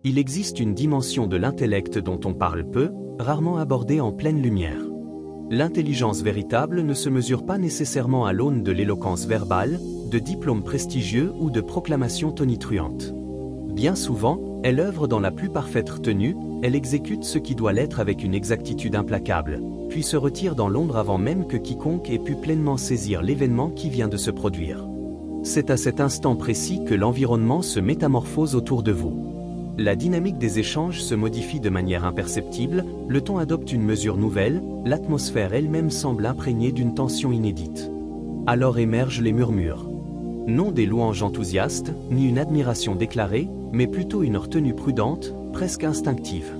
Il existe une dimension de l'intellect dont on parle peu, rarement abordée en pleine lumière. L'intelligence véritable ne se mesure pas nécessairement à l'aune de l'éloquence verbale, de diplômes prestigieux ou de proclamations tonitruantes. Bien souvent, elle œuvre dans la plus parfaite retenue, elle exécute ce qui doit l'être avec une exactitude implacable, puis se retire dans l'ombre avant même que quiconque ait pu pleinement saisir l'événement qui vient de se produire. C'est à cet instant précis que l'environnement se métamorphose autour de vous. La dynamique des échanges se modifie de manière imperceptible, le ton adopte une mesure nouvelle, l'atmosphère elle-même semble imprégnée d'une tension inédite. Alors émergent les murmures. Non des louanges enthousiastes, ni une admiration déclarée, mais plutôt une retenue prudente, presque instinctive.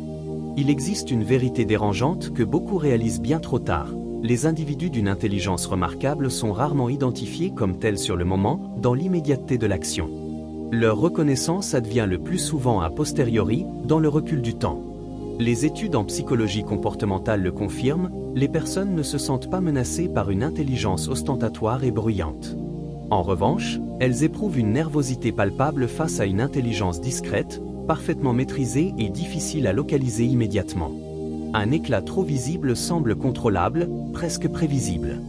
Il existe une vérité dérangeante que beaucoup réalisent bien trop tard. Les individus d'une intelligence remarquable sont rarement identifiés comme tels sur le moment, dans l'immédiateté de l'action. Leur reconnaissance advient le plus souvent a posteriori, dans le recul du temps. Les études en psychologie comportementale le confirment, les personnes ne se sentent pas menacées par une intelligence ostentatoire et bruyante. En revanche, elles éprouvent une nervosité palpable face à une intelligence discrète, parfaitement maîtrisée et difficile à localiser immédiatement. Un éclat trop visible semble contrôlable, presque prévisible.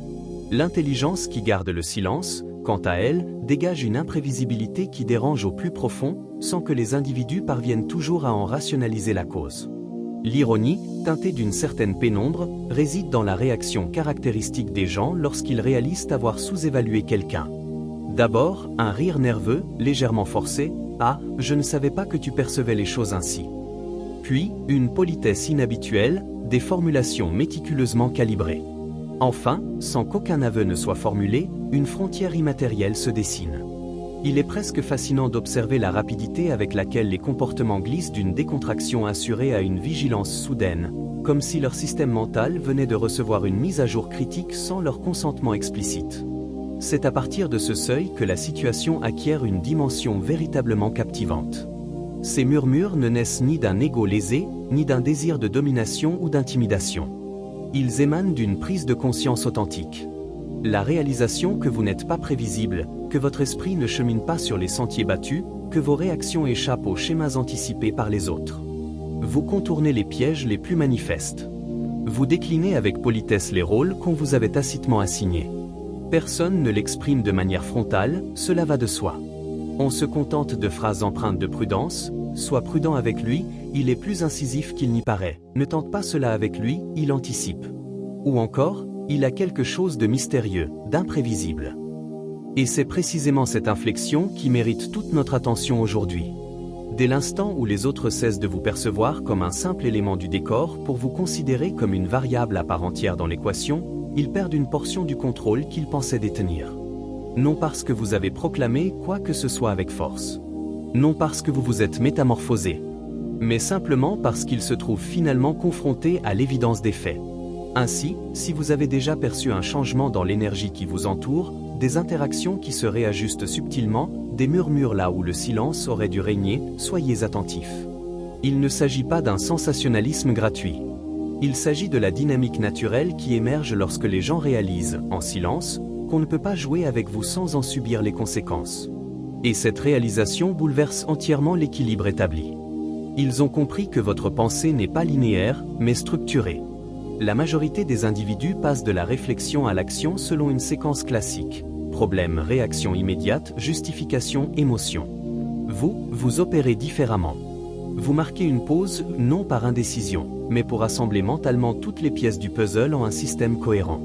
L'intelligence qui garde le silence, quant à elle, dégage une imprévisibilité qui dérange au plus profond, sans que les individus parviennent toujours à en rationaliser la cause. L'ironie, teintée d'une certaine pénombre, réside dans la réaction caractéristique des gens lorsqu'ils réalisent avoir sous-évalué quelqu'un. D'abord, un rire nerveux, légèrement forcé, « Ah, je ne savais pas que tu percevais les choses ainsi ». Puis, une politesse inhabituelle, des formulations méticuleusement calibrées. Enfin, sans qu'aucun aveu ne soit formulé, une frontière immatérielle se dessine. Il est presque fascinant d'observer la rapidité avec laquelle les comportements glissent d'une décontraction assurée à une vigilance soudaine, comme si leur système mental venait de recevoir une mise à jour critique sans leur consentement explicite. C'est à partir de ce seuil que la situation acquiert une dimension véritablement captivante. Ces murmures ne naissent ni d'un ego lésé, ni d'un désir de domination ou d'intimidation. Ils émanent d'une prise de conscience authentique. La réalisation que vous n'êtes pas prévisible, que votre esprit ne chemine pas sur les sentiers battus, que vos réactions échappent aux schémas anticipés par les autres. Vous contournez les pièges les plus manifestes. Vous déclinez avec politesse les rôles qu'on vous avait tacitement assignés. Personne ne l'exprime de manière frontale, cela va de soi. On se contente de phrases empreintes de prudence, « Sois prudent avec lui, il est plus incisif qu'il n'y paraît. Ne tente pas cela avec lui, il anticipe. » Ou encore, « Il a quelque chose de mystérieux, d'imprévisible. » Et c'est précisément cette inflexion qui mérite toute notre attention aujourd'hui. Dès l'instant où les autres cessent de vous percevoir comme un simple élément du décor pour vous considérer comme une variable à part entière dans l'équation, ils perdent une portion du contrôle qu'ils pensaient détenir. Non parce que vous avez proclamé quoi que ce soit avec force. Non parce que vous vous êtes métamorphosé. Mais simplement parce qu'ils se trouvent finalement confrontés à l'évidence des faits. Ainsi, si vous avez déjà perçu un changement dans l'énergie qui vous entoure, des interactions qui se réajustent subtilement, des murmures là où le silence aurait dû régner, soyez attentifs. Il ne s'agit pas d'un sensationnalisme gratuit. Il s'agit de la dynamique naturelle qui émerge lorsque les gens réalisent, en silence, qu'on ne peut pas jouer avec vous sans en subir les conséquences. Et cette réalisation bouleverse entièrement l'équilibre établi. Ils ont compris que votre pensée n'est pas linéaire, mais structurée. La majorité des individus passent de la réflexion à l'action selon une séquence classique. Problème, réaction immédiate, justification, émotion. Vous opérez différemment. Vous marquez une pause, non par indécision, mais pour assembler mentalement toutes les pièces du puzzle en un système cohérent.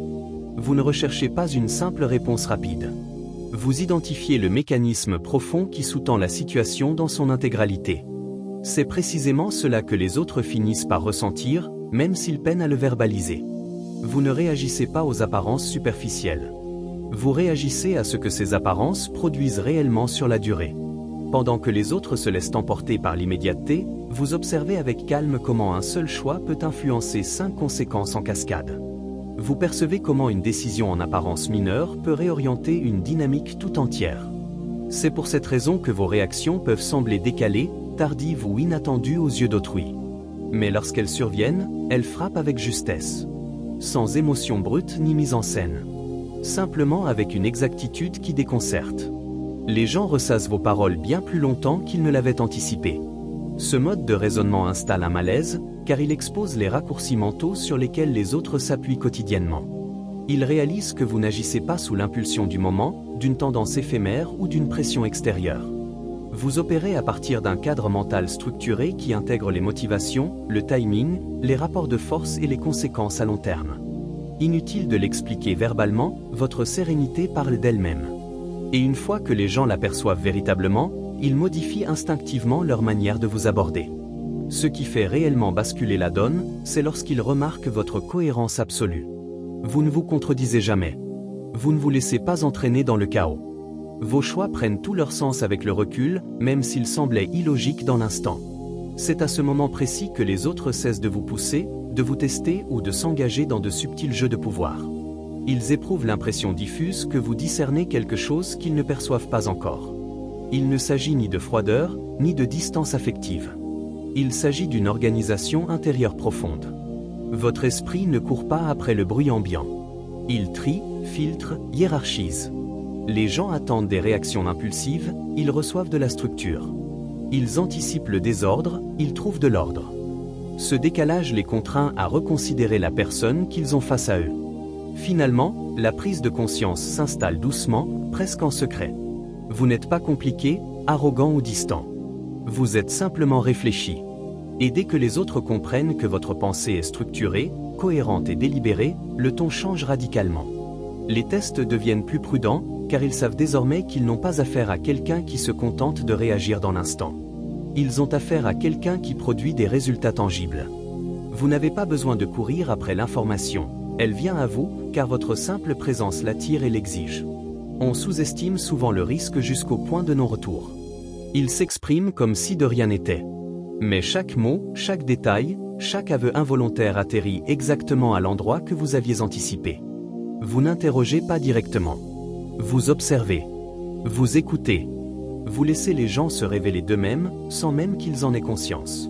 Vous ne recherchez pas une simple réponse rapide. Vous identifiez le mécanisme profond qui sous-tend la situation dans son intégralité. C'est précisément cela que les autres finissent par ressentir, même s'ils peinent à le verbaliser. Vous ne réagissez pas aux apparences superficielles. Vous réagissez à ce que ces apparences produisent réellement sur la durée. Pendant que les autres se laissent emporter par l'immédiateté, vous observez avec calme comment un seul choix peut influencer 5 conséquences en cascade. Vous percevez comment une décision en apparence mineure peut réorienter une dynamique tout entière. C'est pour cette raison que vos réactions peuvent sembler décalées, tardives ou inattendues aux yeux d'autrui. Mais lorsqu'elles surviennent, elles frappent avec justesse. Sans émotion brute ni mise en scène. Simplement avec une exactitude qui déconcerte. Les gens ressassent vos paroles bien plus longtemps qu'ils ne l'avaient anticipé. Ce mode de raisonnement installe un malaise, car il expose les raccourcis mentaux sur lesquels les autres s'appuient quotidiennement. Il réalise que vous n'agissez pas sous l'impulsion du moment, d'une tendance éphémère ou d'une pression extérieure. Vous opérez à partir d'un cadre mental structuré qui intègre les motivations, le timing, les rapports de force et les conséquences à long terme. Inutile de l'expliquer verbalement, votre sérénité parle d'elle-même. Et une fois que les gens l'aperçoivent véritablement, ils modifient instinctivement leur manière de vous aborder. Ce qui fait réellement basculer la donne, c'est lorsqu'ils remarquent votre cohérence absolue. Vous ne vous contredisez jamais. Vous ne vous laissez pas entraîner dans le chaos. Vos choix prennent tout leur sens avec le recul, même s'ils semblaient illogiques dans l'instant. C'est à ce moment précis que les autres cessent de vous pousser, de vous tester ou de s'engager dans de subtils jeux de pouvoir. Ils éprouvent l'impression diffuse que vous discernez quelque chose qu'ils ne perçoivent pas encore. Il ne s'agit ni de froideur, ni de distance affective. Il s'agit d'une organisation intérieure profonde. Votre esprit ne court pas après le bruit ambiant. Il trie, filtre, hiérarchise. Les gens attendent des réactions impulsives, ils reçoivent de la structure. Ils anticipent le désordre, ils trouvent de l'ordre. Ce décalage les contraint à reconsidérer la personne qu'ils ont face à eux. Finalement, la prise de conscience s'installe doucement, presque en secret. Vous n'êtes pas compliqué, arrogant ou distant. Vous êtes simplement réfléchi. Et dès que les autres comprennent que votre pensée est structurée, cohérente et délibérée, le ton change radicalement. Les tests deviennent plus prudents, car ils savent désormais qu'ils n'ont pas affaire à quelqu'un qui se contente de réagir dans l'instant. Ils ont affaire à quelqu'un qui produit des résultats tangibles. Vous n'avez pas besoin de courir après l'information. Elle vient à vous, car votre simple présence l'attire et l'exige. On sous-estime souvent le risque jusqu'au point de non-retour. Il s'exprime comme si de rien n'était. Mais chaque mot, chaque détail, chaque aveu involontaire atterrit exactement à l'endroit que vous aviez anticipé. Vous n'interrogez pas directement. Vous observez. Vous écoutez. Vous laissez les gens se révéler d'eux-mêmes, sans même qu'ils en aient conscience.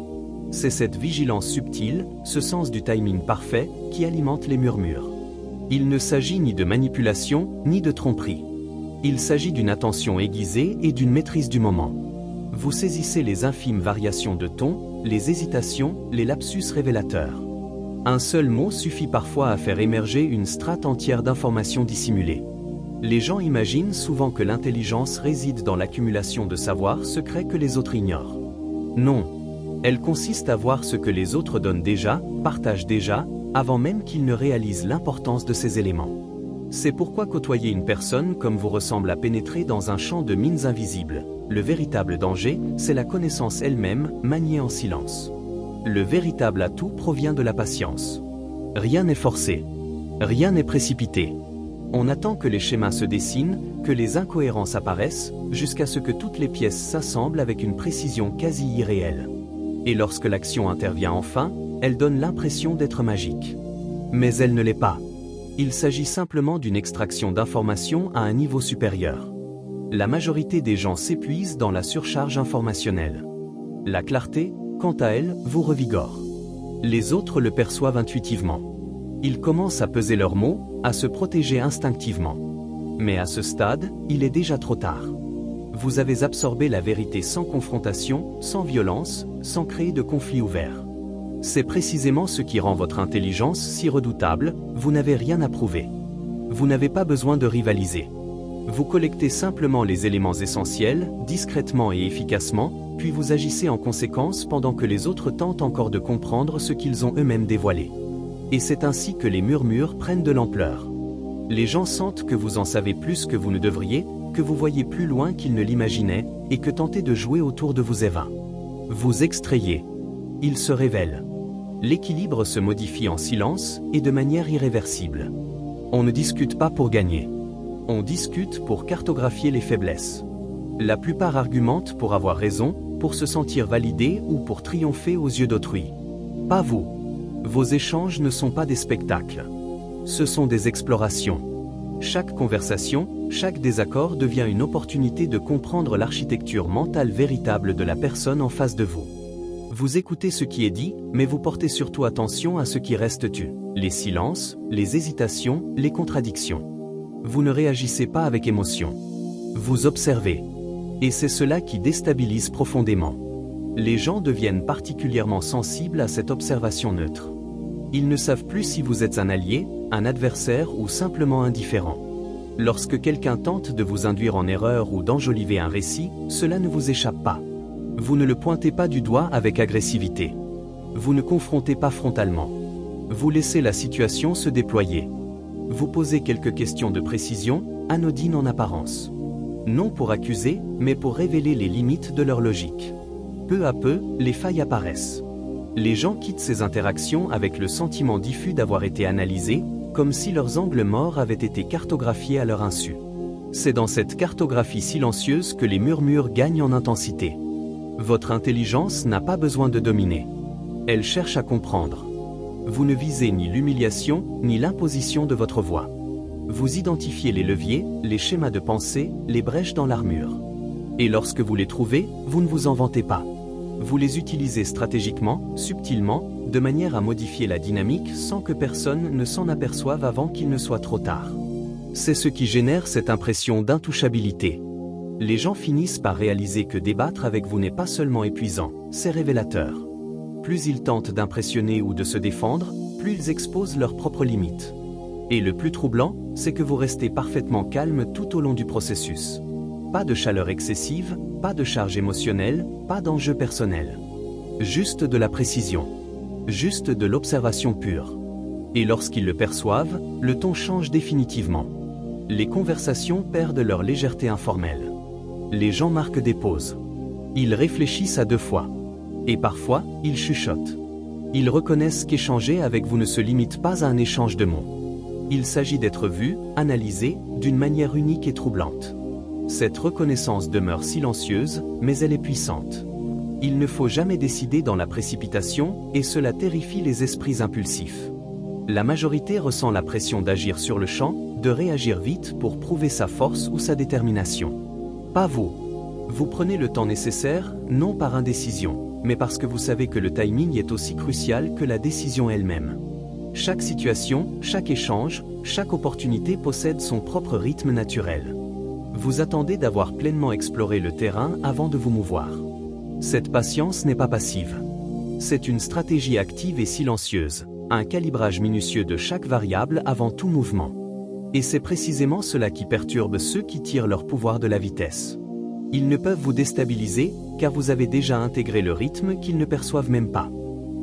C'est cette vigilance subtile, ce sens du timing parfait, qui alimente les murmures. Il ne s'agit ni de manipulation, ni de tromperie. Il s'agit d'une attention aiguisée et d'une maîtrise du moment. Vous saisissez les infimes variations de ton, les hésitations, les lapsus révélateurs. Un seul mot suffit parfois à faire émerger une strate entière d'informations dissimulées. Les gens imaginent souvent que l'intelligence réside dans l'accumulation de savoirs secrets que les autres ignorent. Non. Elle consiste à voir ce que les autres donnent déjà, partagent déjà, avant même qu'ils ne réalisent l'importance de ces éléments. C'est pourquoi côtoyer une personne comme vous ressemble à pénétrer dans un champ de mines invisibles. Le véritable danger, c'est la connaissance elle-même, maniée en silence. Le véritable atout provient de la patience. Rien n'est forcé. Rien n'est précipité. On attend que les schémas se dessinent, que les incohérences apparaissent, jusqu'à ce que toutes les pièces s'assemblent avec une précision quasi irréelle. Et lorsque l'action intervient enfin, elle donne l'impression d'être magique. Mais elle ne l'est pas. Il s'agit simplement d'une extraction d'informations à un niveau supérieur. La majorité des gens s'épuisent dans la surcharge informationnelle. La clarté, quant à elle, vous revigore. Les autres le perçoivent intuitivement. Ils commencent à peser leurs mots, à se protéger instinctivement. Mais à ce stade, il est déjà trop tard. Vous avez absorbé la vérité sans confrontation, sans violence, sans créer de conflit ouvert. C'est précisément ce qui rend votre intelligence si redoutable, vous n'avez rien à prouver. Vous n'avez pas besoin de rivaliser. Vous collectez simplement les éléments essentiels, discrètement et efficacement, puis vous agissez en conséquence pendant que les autres tentent encore de comprendre ce qu'ils ont eux-mêmes dévoilé. Et c'est ainsi que les murmures prennent de l'ampleur. Les gens sentent que vous en savez plus que vous ne devriez, que vous voyez plus loin qu'ils ne l'imaginaient, et que tenter de jouer autour de vous est vain. Vous extrayez. Ils se révèlent. L'équilibre se modifie en silence et de manière irréversible. On ne discute pas pour gagner. On discute pour cartographier les faiblesses. La plupart argumentent pour avoir raison, pour se sentir validés ou pour triompher aux yeux d'autrui. Pas vous. Vos échanges ne sont pas des spectacles. Ce sont des explorations. Chaque conversation, chaque désaccord devient une opportunité de comprendre l'architecture mentale véritable de la personne en face de vous. Vous écoutez ce qui est dit, mais vous portez surtout attention à ce qui reste tu. Les silences, les hésitations, les contradictions. Vous ne réagissez pas avec émotion. Vous observez. Et c'est cela qui déstabilise profondément. Les gens deviennent particulièrement sensibles à cette observation neutre. Ils ne savent plus si vous êtes un allié, un adversaire ou simplement indifférent. Lorsque quelqu'un tente de vous induire en erreur ou d'enjoliver un récit, cela ne vous échappe pas. Vous ne le pointez pas du doigt avec agressivité. Vous ne confrontez pas frontalement. Vous laissez la situation se déployer. Vous posez quelques questions de précision, anodines en apparence. Non pour accuser, mais pour révéler les limites de leur logique. Peu à peu, les failles apparaissent. Les gens quittent ces interactions avec le sentiment diffus d'avoir été analysés, comme si leurs angles morts avaient été cartographiés à leur insu. C'est dans cette cartographie silencieuse que les murmures gagnent en intensité. Votre intelligence n'a pas besoin de dominer. Elle cherche à comprendre. Vous ne visez ni l'humiliation, ni l'imposition de votre voix. Vous identifiez les leviers, les schémas de pensée, les brèches dans l'armure. Et lorsque vous les trouvez, vous ne vous en vantez pas. Vous les utilisez stratégiquement, subtilement, de manière à modifier la dynamique sans que personne ne s'en aperçoive avant qu'il ne soit trop tard. C'est ce qui génère cette impression d'intouchabilité. Les gens finissent par réaliser que débattre avec vous n'est pas seulement épuisant, c'est révélateur. Plus ils tentent d'impressionner ou de se défendre, plus ils exposent leurs propres limites. Et le plus troublant, c'est que vous restez parfaitement calme tout au long du processus. Pas de chaleur excessive, pas de charge émotionnelle, pas d'enjeu personnel. Juste de la précision. Juste de l'observation pure. Et lorsqu'ils le perçoivent, le ton change définitivement. Les conversations perdent leur légèreté informelle. Les gens marquent des pauses. Ils réfléchissent à deux fois. Et parfois, ils chuchotent. Ils reconnaissent qu'échanger avec vous ne se limite pas à un échange de mots. Il s'agit d'être vu, analysé, d'une manière unique et troublante. Cette reconnaissance demeure silencieuse, mais elle est puissante. Il ne faut jamais décider dans la précipitation, et cela terrifie les esprits impulsifs. La majorité ressent la pression d'agir sur le champ, de réagir vite pour prouver sa force ou sa détermination. Pas vous. Vous prenez le temps nécessaire, non par indécision, mais parce que vous savez que le timing est aussi crucial que la décision elle-même. Chaque situation, chaque échange, chaque opportunité possède son propre rythme naturel. Vous attendez d'avoir pleinement exploré le terrain avant de vous mouvoir. Cette patience n'est pas passive. C'est une stratégie active et silencieuse, un calibrage minutieux de chaque variable avant tout mouvement. Et c'est précisément cela qui perturbe ceux qui tirent leur pouvoir de la vitesse. Ils ne peuvent vous déstabiliser, car vous avez déjà intégré le rythme qu'ils ne perçoivent même pas.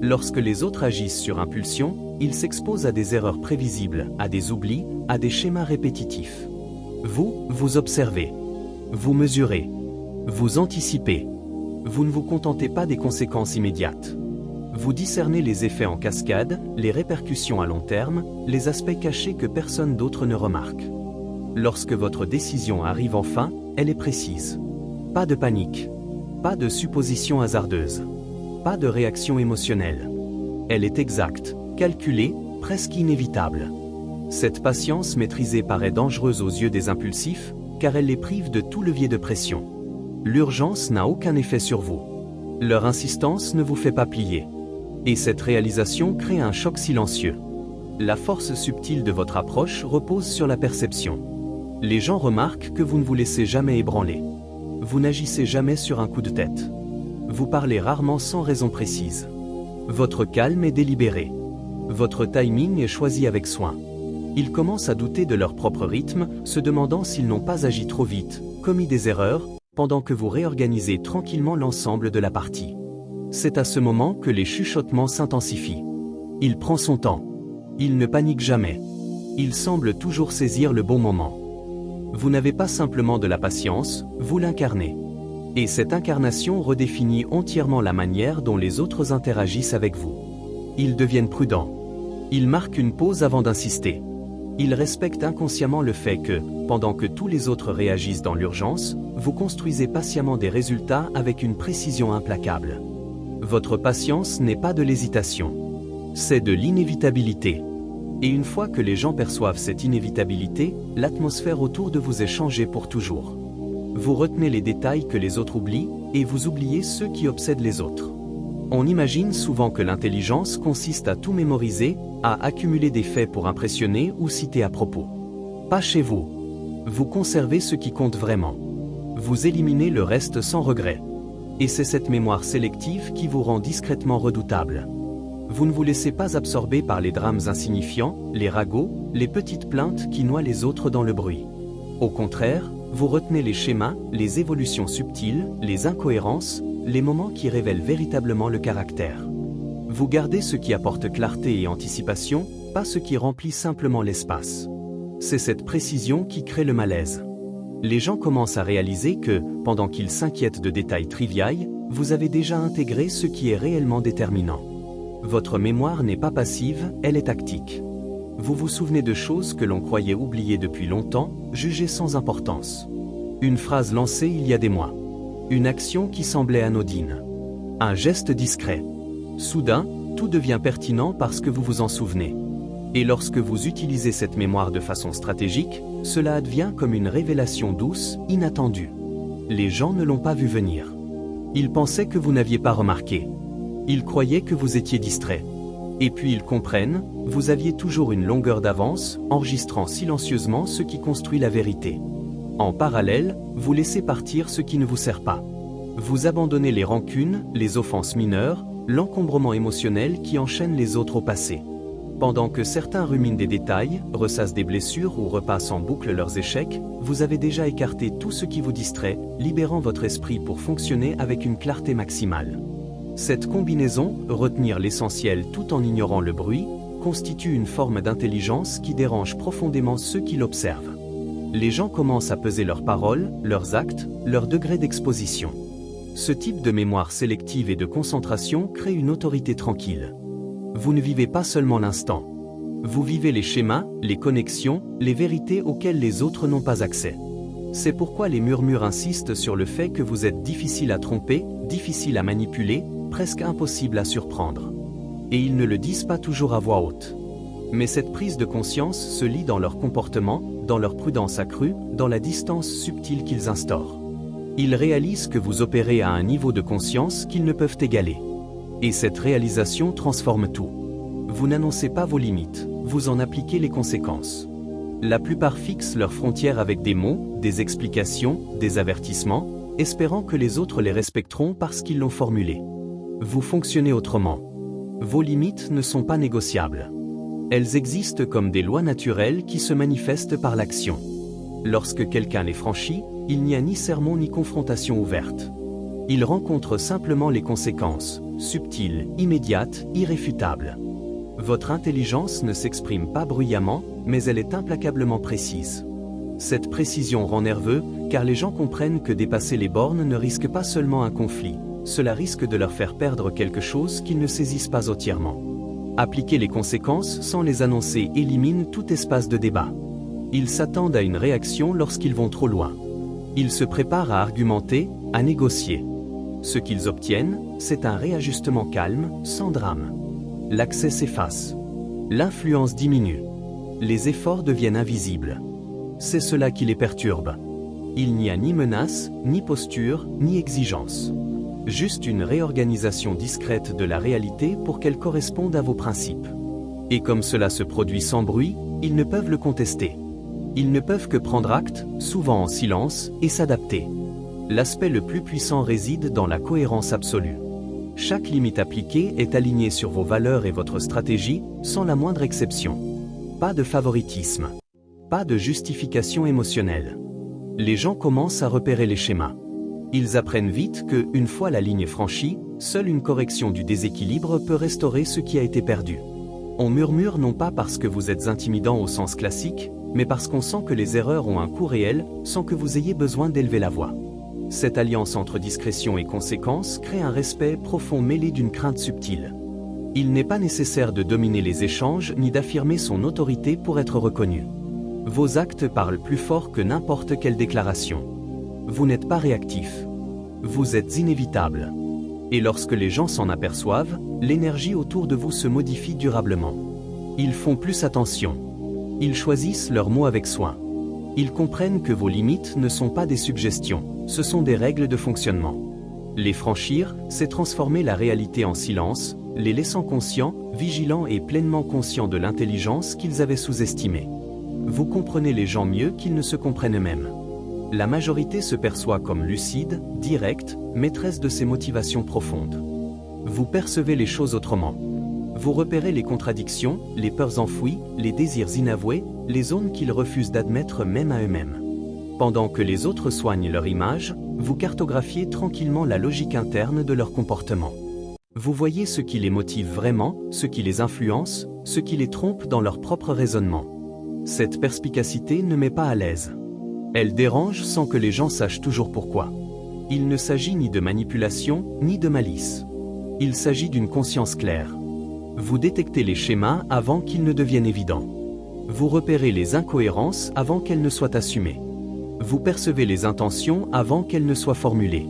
Lorsque les autres agissent sur impulsion, ils s'exposent à des erreurs prévisibles, à des oublis, à des schémas répétitifs. Vous observez. Vous mesurez. Vous anticipez. Vous ne vous contentez pas des conséquences immédiates. Vous discernez les effets en cascade, les répercussions à long terme, les aspects cachés que personne d'autre ne remarque. Lorsque votre décision arrive enfin, elle est précise. Pas de panique. Pas de supposition hasardeuse. Pas de réaction émotionnelle. Elle est exacte, calculée, presque inévitable. Cette patience maîtrisée paraît dangereuse aux yeux des impulsifs, car elle les prive de tout levier de pression. L'urgence n'a aucun effet sur vous. Leur insistance ne vous fait pas plier. Et cette réalisation crée un choc silencieux. La force subtile de votre approche repose sur la perception. Les gens remarquent que vous ne vous laissez jamais ébranler. Vous n'agissez jamais sur un coup de tête. Vous parlez rarement sans raison précise. Votre calme est délibéré. Votre timing est choisi avec soin. Ils commencent à douter de leur propre rythme, se demandant s'ils n'ont pas agi trop vite, commis des erreurs, pendant que vous réorganisez tranquillement l'ensemble de la partie. C'est à ce moment que les chuchotements s'intensifient. Il prend son temps. Il ne panique jamais. Il semble toujours saisir le bon moment. Vous n'avez pas simplement de la patience, vous l'incarnez. Et cette incarnation redéfinit entièrement la manière dont les autres interagissent avec vous. Ils deviennent prudents. Ils marquent une pause avant d'insister. Ils respectent inconsciemment le fait que, pendant que tous les autres réagissent dans l'urgence, vous construisez patiemment des résultats avec une précision implacable. Votre patience n'est pas de l'hésitation. C'est de l'inévitabilité. Et une fois que les gens perçoivent cette inévitabilité, l'atmosphère autour de vous est changée pour toujours. Vous retenez les détails que les autres oublient, et vous oubliez ceux qui obsèdent les autres. On imagine souvent que l'intelligence consiste à tout mémoriser, à accumuler des faits pour impressionner ou citer à propos. Pas chez vous. Vous conservez ce qui compte vraiment. Vous éliminez le reste sans regret. Et c'est cette mémoire sélective qui vous rend discrètement redoutable. Vous ne vous laissez pas absorber par les drames insignifiants, les ragots, les petites plaintes qui noient les autres dans le bruit. Au contraire, vous retenez les schémas, les évolutions subtiles, les incohérences, les moments qui révèlent véritablement le caractère. Vous gardez ce qui apporte clarté et anticipation, pas ce qui remplit simplement l'espace. C'est cette précision qui crée le malaise. Les gens commencent à réaliser que, pendant qu'ils s'inquiètent de détails triviaux, vous avez déjà intégré ce qui est réellement déterminant. Votre mémoire n'est pas passive, elle est tactique. Vous vous souvenez de choses que l'on croyait oubliées depuis longtemps, jugées sans importance. Une phrase lancée il y a des mois. Une action qui semblait anodine. Un geste discret. Soudain, tout devient pertinent parce que vous vous en souvenez. Et lorsque vous utilisez cette mémoire de façon stratégique, cela advient comme une révélation douce, inattendue. Les gens ne l'ont pas vu venir. Ils pensaient que vous n'aviez pas remarqué. Ils croyaient que vous étiez distrait. Et puis ils comprennent, vous aviez toujours une longueur d'avance, enregistrant silencieusement ce qui construit la vérité. En parallèle, vous laissez partir ce qui ne vous sert pas. Vous abandonnez les rancunes, les offenses mineures, l'encombrement émotionnel qui enchaîne les autres au passé. Pendant que certains ruminent des détails, ressassent des blessures ou repassent en boucle leurs échecs, vous avez déjà écarté tout ce qui vous distrait, libérant votre esprit pour fonctionner avec une clarté maximale. Cette combinaison, retenir l'essentiel tout en ignorant le bruit, constitue une forme d'intelligence qui dérange profondément ceux qui l'observent. Les gens commencent à peser leurs paroles, leurs actes, leur degré d'exposition. Ce type de mémoire sélective et de concentration crée une autorité tranquille. Vous ne vivez pas seulement l'instant. Vous vivez les schémas, les connexions, les vérités auxquelles les autres n'ont pas accès. C'est pourquoi les murmures insistent sur le fait que vous êtes difficile à tromper, difficile à manipuler, presque impossible à surprendre. Et ils ne le disent pas toujours à voix haute. Mais cette prise de conscience se lit dans leur comportement, dans leur prudence accrue, dans la distance subtile qu'ils instaurent. Ils réalisent que vous opérez à un niveau de conscience qu'ils ne peuvent égaler. Et cette réalisation transforme tout. Vous n'annoncez pas vos limites, vous en appliquez les conséquences. La plupart fixent leurs frontières avec des mots, des explications, des avertissements, espérant que les autres les respecteront parce qu'ils l'ont formulé. Vous fonctionnez autrement. Vos limites ne sont pas négociables. Elles existent comme des lois naturelles qui se manifestent par l'action. Lorsque quelqu'un les franchit, il n'y a ni sermon ni confrontation ouverte. Il rencontre simplement les conséquences, subtiles, immédiates, irréfutables. Votre intelligence ne s'exprime pas bruyamment, mais elle est implacablement précise. Cette précision rend nerveux, car les gens comprennent que dépasser les bornes ne risque pas seulement un conflit, cela risque de leur faire perdre quelque chose qu'ils ne saisissent pas entièrement. Appliquer les conséquences sans les annoncer élimine tout espace de débat. Ils s'attendent à une réaction lorsqu'ils vont trop loin. Ils se préparent à argumenter, à négocier. Ce qu'ils obtiennent, c'est un réajustement calme, sans drame. L'accès s'efface. L'influence diminue. Les efforts deviennent invisibles. C'est cela qui les perturbe. Il n'y a ni menace, ni posture, ni exigence. Juste une réorganisation discrète de la réalité pour qu'elle corresponde à vos principes. Et comme cela se produit sans bruit, ils ne peuvent le contester. Ils ne peuvent que prendre acte, souvent en silence, et s'adapter. L'aspect le plus puissant réside dans la cohérence absolue. Chaque limite appliquée est alignée sur vos valeurs et votre stratégie, sans la moindre exception. Pas de favoritisme. Pas de justification émotionnelle. Les gens commencent à repérer les schémas. Ils apprennent vite que, une fois la ligne franchie, seule une correction du déséquilibre peut restaurer ce qui a été perdu. On murmure non pas parce que vous êtes intimidant au sens classique, mais parce qu'on sent que les erreurs ont un coût réel, sans que vous ayez besoin d'élever la voix. Cette alliance entre discrétion et conséquence crée un respect profond mêlé d'une crainte subtile. Il n'est pas nécessaire de dominer les échanges ni d'affirmer son autorité pour être reconnu. Vos actes parlent plus fort que n'importe quelle déclaration. Vous n'êtes pas réactif. Vous êtes inévitable. Et lorsque les gens s'en aperçoivent, l'énergie autour de vous se modifie durablement. Ils font plus attention. Ils choisissent leurs mots avec soin. Ils comprennent que vos limites ne sont pas des suggestions, ce sont des règles de fonctionnement. Les franchir, c'est transformer la réalité en silence, les laissant conscients, vigilants et pleinement conscients de l'intelligence qu'ils avaient sous-estimée. Vous comprenez les gens mieux qu'ils ne se comprennent eux-mêmes. La majorité se perçoit comme lucide, directe, maîtresse de ses motivations profondes. Vous percevez les choses autrement. Vous repérez les contradictions, les peurs enfouies, les désirs inavoués, les zones qu'ils refusent d'admettre même à eux-mêmes. Pendant que les autres soignent leur image, vous cartographiez tranquillement la logique interne de leur comportement. Vous voyez ce qui les motive vraiment, ce qui les influence, ce qui les trompe dans leur propre raisonnement. Cette perspicacité ne met pas à l'aise. Elle dérange sans que les gens sachent toujours pourquoi. Il ne s'agit ni de manipulation, ni de malice. Il s'agit d'une conscience claire. Vous détectez les schémas avant qu'ils ne deviennent évidents. Vous repérez les incohérences avant qu'elles ne soient assumées. Vous percevez les intentions avant qu'elles ne soient formulées.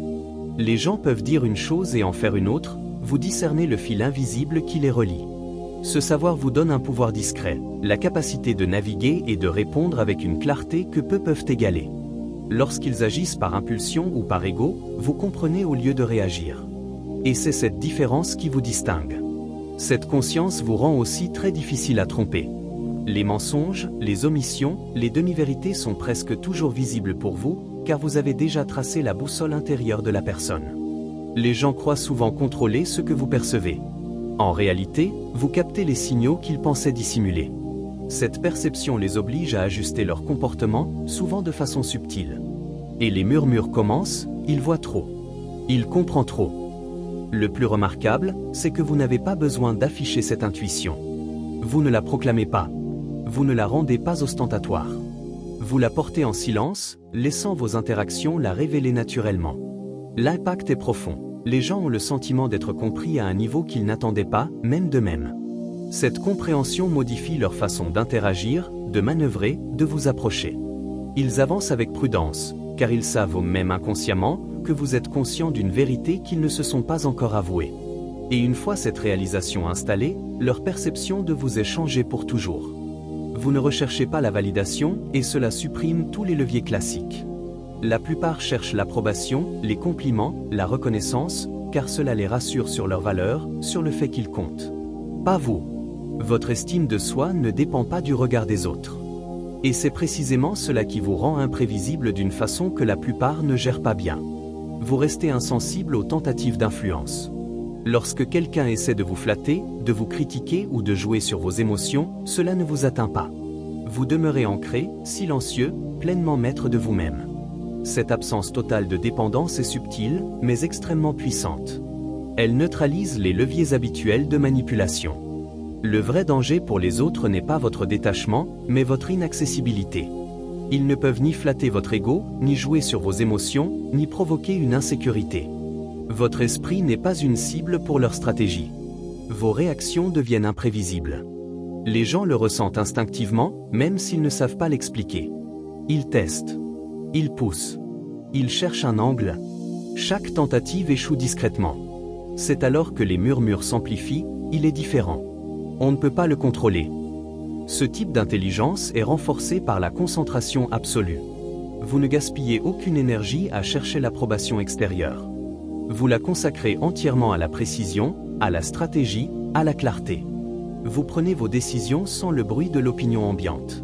Les gens peuvent dire une chose et en faire une autre, vous discernez le fil invisible qui les relie. Ce savoir vous donne un pouvoir discret, la capacité de naviguer et de répondre avec une clarté que peu peuvent égaler. Lorsqu'ils agissent par impulsion ou par ego, vous comprenez au lieu de réagir. Et c'est cette différence qui vous distingue. Cette conscience vous rend aussi très difficile à tromper. Les mensonges, les omissions, les demi-vérités sont presque toujours visibles pour vous, car vous avez déjà tracé la boussole intérieure de la personne. Les gens croient souvent contrôler ce que vous percevez. En réalité, vous captez les signaux qu'ils pensaient dissimuler. Cette perception les oblige à ajuster leur comportement, souvent de façon subtile. Et les murmures commencent, il voit trop. Il comprend trop. Le plus remarquable, c'est que vous n'avez pas besoin d'afficher cette intuition. Vous ne la proclamez pas. Vous ne la rendez pas ostentatoire. Vous la portez en silence, laissant vos interactions la révéler naturellement. L'impact est profond. Les gens ont le sentiment d'être compris à un niveau qu'ils n'attendaient pas, même d'eux-mêmes. Cette compréhension modifie leur façon d'interagir, de manœuvrer, de vous approcher. Ils avancent avec prudence, car ils savent même inconsciemment que vous êtes conscient d'une vérité qu'ils ne se sont pas encore avouée. Et une fois cette réalisation installée, leur perception de vous est changée pour toujours. Vous ne recherchez pas la validation, et cela supprime tous les leviers classiques. La plupart cherchent l'approbation, les compliments, la reconnaissance, car cela les rassure sur leur valeur, sur le fait qu'ils comptent. Pas vous. Votre estime de soi ne dépend pas du regard des autres. Et c'est précisément cela qui vous rend imprévisible d'une façon que la plupart ne gèrent pas bien. Vous restez insensible aux tentatives d'influence. Lorsque quelqu'un essaie de vous flatter, de vous critiquer ou de jouer sur vos émotions, cela ne vous atteint pas. Vous demeurez ancré, silencieux, pleinement maître de vous-même. Cette absence totale de dépendance est subtile, mais extrêmement puissante. Elle neutralise les leviers habituels de manipulation. Le vrai danger pour les autres n'est pas votre détachement, mais votre inaccessibilité. Ils ne peuvent ni flatter votre ego, ni jouer sur vos émotions, ni provoquer une insécurité. Votre esprit n'est pas une cible pour leur stratégie. Vos réactions deviennent imprévisibles. Les gens le ressentent instinctivement, même s'ils ne savent pas l'expliquer. Ils testent. Ils poussent. Ils cherchent un angle. Chaque tentative échoue discrètement. C'est alors que les murmures s'amplifient, il est différent. On ne peut pas le contrôler. Ce type d'intelligence est renforcé par la concentration absolue. Vous ne gaspillez aucune énergie à chercher l'approbation extérieure. Vous la consacrez entièrement à la précision, à la stratégie, à la clarté. Vous prenez vos décisions sans le bruit de l'opinion ambiante.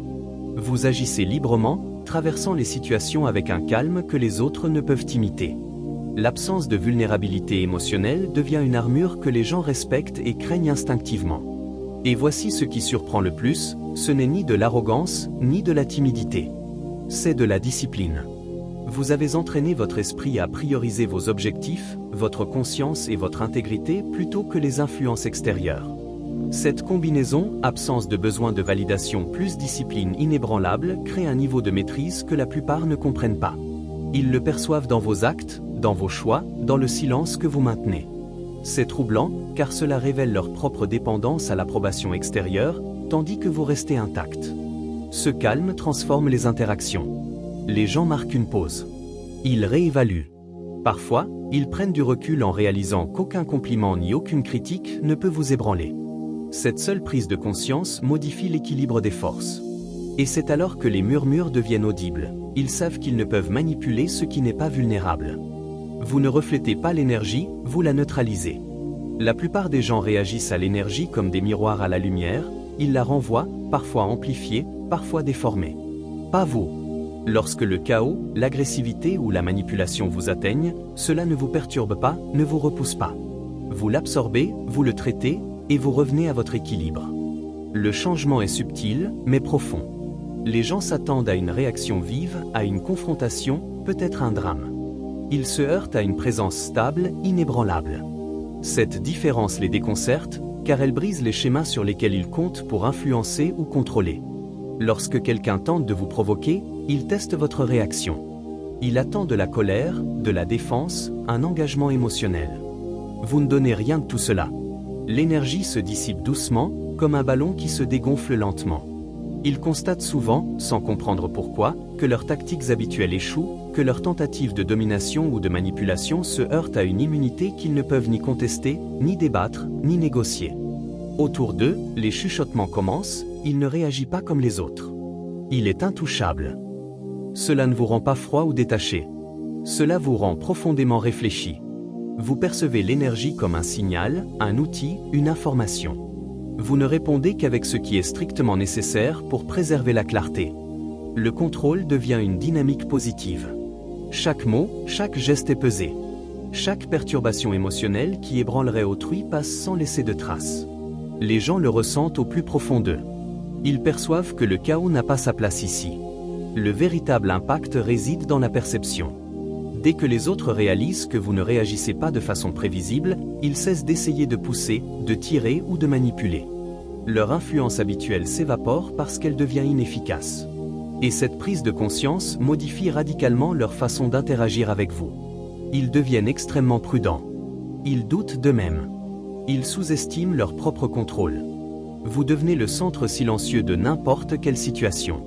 Vous agissez librement, traversant les situations avec un calme que les autres ne peuvent imiter. L'absence de vulnérabilité émotionnelle devient une armure que les gens respectent et craignent instinctivement. Et voici ce qui surprend le plus, ce n'est ni de l'arrogance, ni de la timidité. C'est de la discipline. Vous avez entraîné votre esprit à prioriser vos objectifs, votre conscience et votre intégrité plutôt que les influences extérieures. Cette combinaison, absence de besoin de validation plus discipline inébranlable, crée un niveau de maîtrise que la plupart ne comprennent pas. Ils le perçoivent dans vos actes, dans vos choix, dans le silence que vous maintenez. C'est troublant, car cela révèle leur propre dépendance à l'approbation extérieure, tandis que vous restez intact. Ce calme transforme les interactions. Les gens marquent une pause. Ils réévaluent. Parfois, ils prennent du recul en réalisant qu'aucun compliment ni aucune critique ne peut vous ébranler. Cette seule prise de conscience modifie l'équilibre des forces. Et c'est alors que les murmures deviennent audibles. Ils savent qu'ils ne peuvent manipuler ce qui n'est pas vulnérable. Vous ne reflétez pas l'énergie, vous la neutralisez. La plupart des gens réagissent à l'énergie comme des miroirs à la lumière, ils la renvoient, parfois amplifiée, parfois déformée. Pas vous. Lorsque le chaos, l'agressivité ou la manipulation vous atteignent, cela ne vous perturbe pas, ne vous repousse pas. Vous l'absorbez, vous le traitez, et vous revenez à votre équilibre. Le changement est subtil, mais profond. Les gens s'attendent à une réaction vive, à une confrontation, peut-être un drame. Ils se heurtent à une présence stable, inébranlable. Cette différence les déconcerte, car elle brise les schémas sur lesquels ils comptent pour influencer ou contrôler. Lorsque quelqu'un tente de vous provoquer, il teste votre réaction. Il attend de la colère, de la défense, un engagement émotionnel. Vous ne donnez rien de tout cela. L'énergie se dissipe doucement, comme un ballon qui se dégonfle lentement. Ils constatent souvent, sans comprendre pourquoi, que leurs tactiques habituelles échouent, que leurs tentatives de domination ou de manipulation se heurtent à une immunité qu'ils ne peuvent ni contester, ni débattre, ni négocier. Autour d'eux, les chuchotements commencent, il ne réagit pas comme les autres. Il est intouchable. Cela ne vous rend pas froid ou détaché. Cela vous rend profondément réfléchi. Vous percevez l'énergie comme un signal, un outil, une information. Vous ne répondez qu'avec ce qui est strictement nécessaire pour préserver la clarté. Le contrôle devient une dynamique positive. Chaque mot, chaque geste est pesé. Chaque perturbation émotionnelle qui ébranlerait autrui passe sans laisser de traces. Les gens le ressentent au plus profond d'eux. Ils perçoivent que le chaos n'a pas sa place ici. Le véritable impact réside dans la perception. Dès que les autres réalisent que vous ne réagissez pas de façon prévisible, ils cessent d'essayer de pousser, de tirer ou de manipuler. Leur influence habituelle s'évapore parce qu'elle devient inefficace. Et cette prise de conscience modifie radicalement leur façon d'interagir avec vous. Ils deviennent extrêmement prudents. Ils doutent d'eux-mêmes. Ils sous-estiment leur propre contrôle. Vous devenez le centre silencieux de n'importe quelle situation.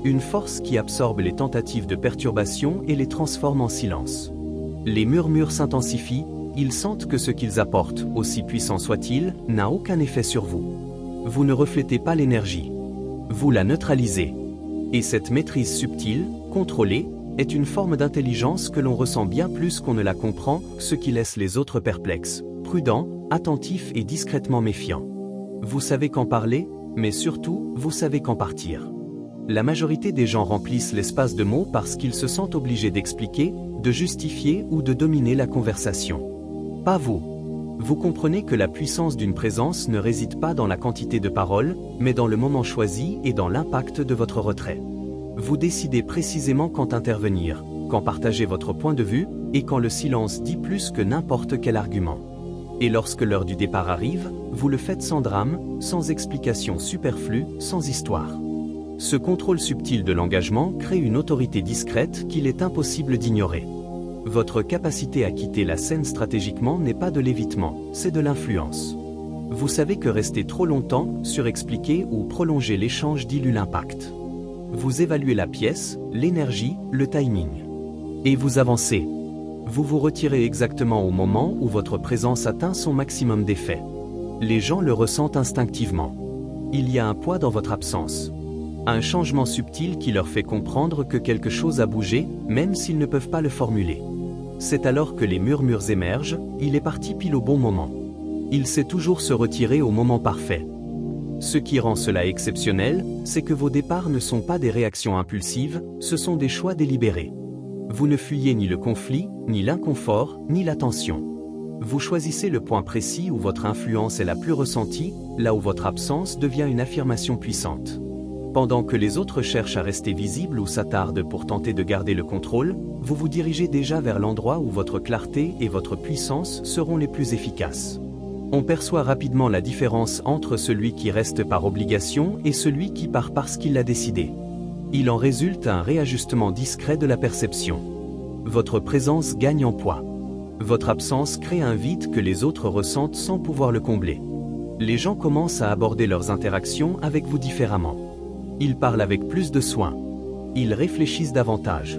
Une force qui absorbe les tentatives de perturbation et les transforme en silence. Les murmures s'intensifient, ils sentent que ce qu'ils apportent, aussi puissant soit-il, n'a aucun effet sur vous. Vous ne reflétez pas l'énergie. Vous la neutralisez. Et cette maîtrise subtile, contrôlée, est une forme d'intelligence que l'on ressent bien plus qu'on ne la comprend, ce qui laisse les autres perplexes, prudents, attentifs et discrètement méfiants. Vous savez quand parler, mais surtout, vous savez quand partir. La majorité des gens remplissent l'espace de mots parce qu'ils se sentent obligés d'expliquer, de justifier ou de dominer la conversation. Pas vous. Vous comprenez que la puissance d'une présence ne réside pas dans la quantité de paroles, mais dans le moment choisi et dans l'impact de votre retrait. Vous décidez précisément quand intervenir, quand partager votre point de vue, et quand le silence dit plus que n'importe quel argument. Et lorsque l'heure du départ arrive, vous le faites sans drame, sans explication superflue, sans histoire. Ce contrôle subtil de l'engagement crée une autorité discrète qu'il est impossible d'ignorer. Votre capacité à quitter la scène stratégiquement n'est pas de l'évitement, c'est de l'influence. Vous savez que rester trop longtemps, surexpliquer ou prolonger l'échange dilue l'impact. Vous évaluez la pièce, l'énergie, le timing. Et vous avancez. Vous vous retirez exactement au moment où votre présence atteint son maximum d'effet. Les gens le ressentent instinctivement. Il y a un poids dans votre absence. Un changement subtil qui leur fait comprendre que quelque chose a bougé, même s'ils ne peuvent pas le formuler. C'est alors que les murmures émergent, il est parti pile au bon moment. Il sait toujours se retirer au moment parfait. Ce qui rend cela exceptionnel, c'est que vos départs ne sont pas des réactions impulsives, ce sont des choix délibérés. Vous ne fuyez ni le conflit, ni l'inconfort, ni la tension. Vous choisissez le point précis où votre influence est la plus ressentie, là où votre absence devient une affirmation puissante. Pendant que les autres cherchent à rester visibles ou s'attardent pour tenter de garder le contrôle, vous vous dirigez déjà vers l'endroit où votre clarté et votre puissance seront les plus efficaces. On perçoit rapidement la différence entre celui qui reste par obligation et celui qui part parce qu'il l'a décidé. Il en résulte un réajustement discret de la perception. Votre présence gagne en poids. Votre absence crée un vide que les autres ressentent sans pouvoir le combler. Les gens commencent à aborder leurs interactions avec vous différemment. Ils parlent avec plus de soin. Ils réfléchissent davantage.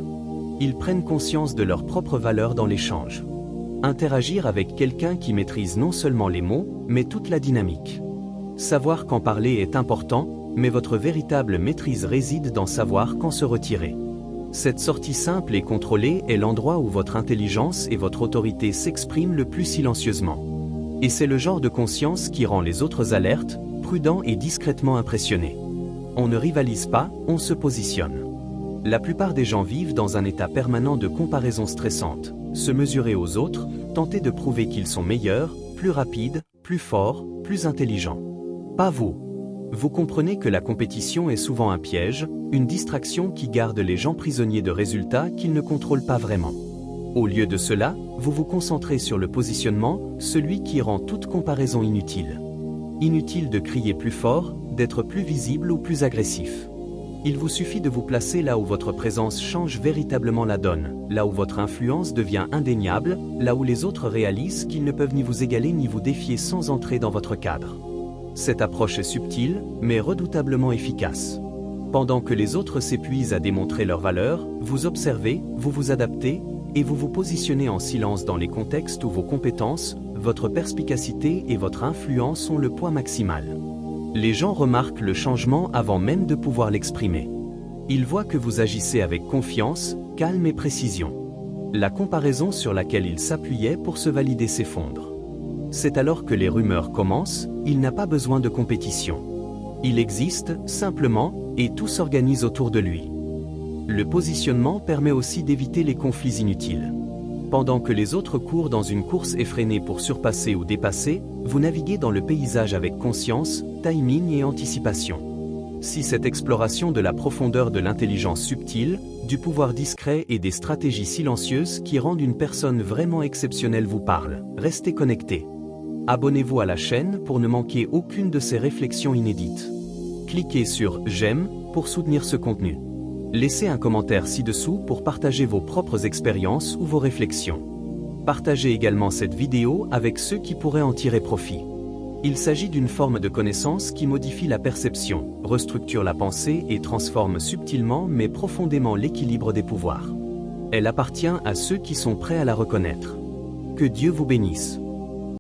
Ils prennent conscience de leur propre valeur dans l'échange. Interagir avec quelqu'un qui maîtrise non seulement les mots, mais toute la dynamique. Savoir quand parler est important, mais votre véritable maîtrise réside dans savoir quand se retirer. Cette sortie simple et contrôlée est l'endroit où votre intelligence et votre autorité s'expriment le plus silencieusement. Et c'est le genre de conscience qui rend les autres alertes, prudents et discrètement impressionnés. On ne rivalise pas, on se positionne. La plupart des gens vivent dans un état permanent de comparaison stressante, se mesurer aux autres, tenter de prouver qu'ils sont meilleurs, plus rapides, plus forts, plus intelligents. Pas vous. Vous comprenez que la compétition est souvent un piège, une distraction qui garde les gens prisonniers de résultats qu'ils ne contrôlent pas vraiment. Au lieu de cela, vous vous concentrez sur le positionnement, celui qui rend toute comparaison inutile. Inutile de crier plus fort, d'être plus visible ou plus agressif. Il vous suffit de vous placer là où votre présence change véritablement la donne, là où votre influence devient indéniable, là où les autres réalisent qu'ils ne peuvent ni vous égaler ni vous défier sans entrer dans votre cadre. Cette approche est subtile, mais redoutablement efficace. Pendant que les autres s'épuisent à démontrer leur valeur, vous observez, vous vous adaptez, et vous vous positionnez en silence dans les contextes où vos compétences, votre perspicacité et votre influence ont le poids maximal. Les gens remarquent le changement avant même de pouvoir l'exprimer. Ils voient que vous agissez avec confiance, calme et précision. La comparaison sur laquelle ils s'appuyaient pour se valider s'effondre. C'est alors que les rumeurs commencent, il n'a pas besoin de compétition. Il existe, simplement, et tout s'organise autour de lui. Le positionnement permet aussi d'éviter les conflits inutiles. Pendant que les autres courent dans une course effrénée pour surpasser ou dépasser, vous naviguez dans le paysage avec conscience, timing et anticipation. Si cette exploration de la profondeur de l'intelligence subtile, du pouvoir discret et des stratégies silencieuses qui rendent une personne vraiment exceptionnelle vous parle, restez connecté. Abonnez-vous à la chaîne pour ne manquer aucune de ces réflexions inédites. Cliquez sur « J'aime » pour soutenir ce contenu. Laissez un commentaire ci-dessous pour partager vos propres expériences ou vos réflexions. Partagez également cette vidéo avec ceux qui pourraient en tirer profit. Il s'agit d'une forme de connaissance qui modifie la perception, restructure la pensée et transforme subtilement mais profondément l'équilibre des pouvoirs. Elle appartient à ceux qui sont prêts à la reconnaître. Que Dieu vous bénisse.